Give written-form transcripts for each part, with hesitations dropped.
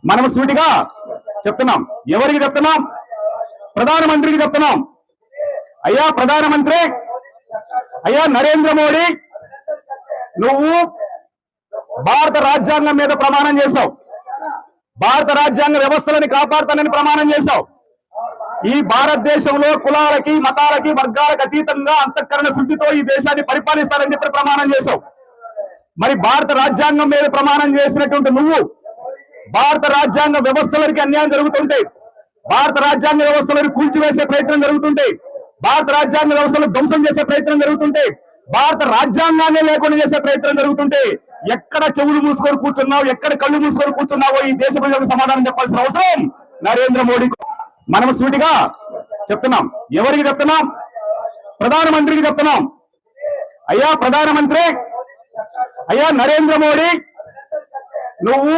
మనం సూటిగా చెప్తున్నాం. ఎవరికి చెప్తున్నాం? ప్రధానమంత్రికి చెప్తున్నాం. అయ్యా ప్రధానమంత్రి, అయ్యా నరేంద్ర మోడీ, నువ్వు భారత రాజ్యాంగం మీద ప్రమాణం చేశావు. భారత రాజ్యాంగ వ్యవస్థలని కాపాడుతానని ప్రమాణం చేశావు. ఈ భారతదేశంలో కులాలకి, మతాలకి, వర్గాలకు అతీతంగా అంతఃకరణ శుద్ధితో ఈ దేశాన్ని పరిపాలిస్తానని చెప్పి ప్రమాణం చేశావు. మరి భారత రాజ్యాంగం మీద ప్రమాణం చేసినటువంటి నువ్వు భారత రాజ్యాంగ వ్యవస్థలకి అన్యాయం జరుగుతుంటే, భారత రాజ్యాంగ వ్యవస్థలను కూల్చివేసే ప్రయత్నం జరుగుతుంటే, భారత రాజ్యాంగ వ్యవస్థలను ధ్వంసం చేసే ప్రయత్నం జరుగుతుంటే, భారత రాజ్యాంగాన్ని లేకుండా చేసే ప్రయత్నం జరుగుతుంటే ఎక్కడ చెవులు మూసుకొని కూర్చున్నావు, ఎక్కడ కళ్ళు మూసుకొని కూర్చున్నావో ఈ దేశ ప్రజలకు సమాధానం చెప్పాల్సిన అవసరం నరేంద్ర మోడీ. మనం సూటిగా చెప్తున్నాం. ఎవరికి చెప్తున్నాం? ప్రధానమంత్రికి చెప్తున్నాం. అయ్యా ప్రధానమంత్రి, అయ్యా నరేంద్ర మోడీ, నువ్వు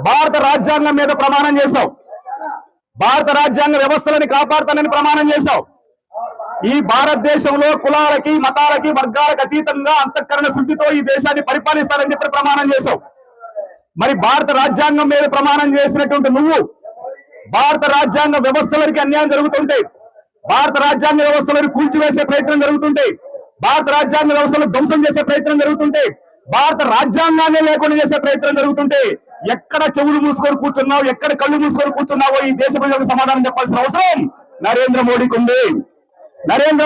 భారత రాజ్యాంగం మీద ప్రమాణం చేశావు. భారత రాజ్యాంగ వ్యవస్థలని కాపాడుతానని ప్రమాణం చేశావు. ఈ భారతదేశంలో కులాలకి, మతాలకి, వర్గాలకు అతీతంగా అంతఃకరణ శుద్ధితో ఈ దేశాన్ని పరిపాలిస్తానని చెప్పి ప్రమాణం చేశావు. మరి భారత రాజ్యాంగం మీద ప్రమాణం చేసినటువంటి నువ్వు భారత రాజ్యాంగ వ్యవస్థలకి అన్యాయం జరుగుతుంటే, భారత రాజ్యాంగ వ్యవస్థలను కూల్చివేసే ప్రయత్నం జరుగుతుంటే, భారత రాజ్యాంగ వ్యవస్థలను ధ్వంసం చేసే ప్రయత్నం జరుగుతుంటే, భారత రాజ్యాంగాన్ని లేకుండా చేసే ప్రయత్నం జరుగుతుంటే ఎక్కడ చెవులు మూసుకొని కూర్చున్నావు, ఎక్కడ కళ్ళు మూసుకొని కూర్చున్నావో ఈ దేశ ప్రజలకు సమాధానం చెప్పాల్సిన అవసరం నరేంద్ర మోడీకి ఉంది. నరేంద్ర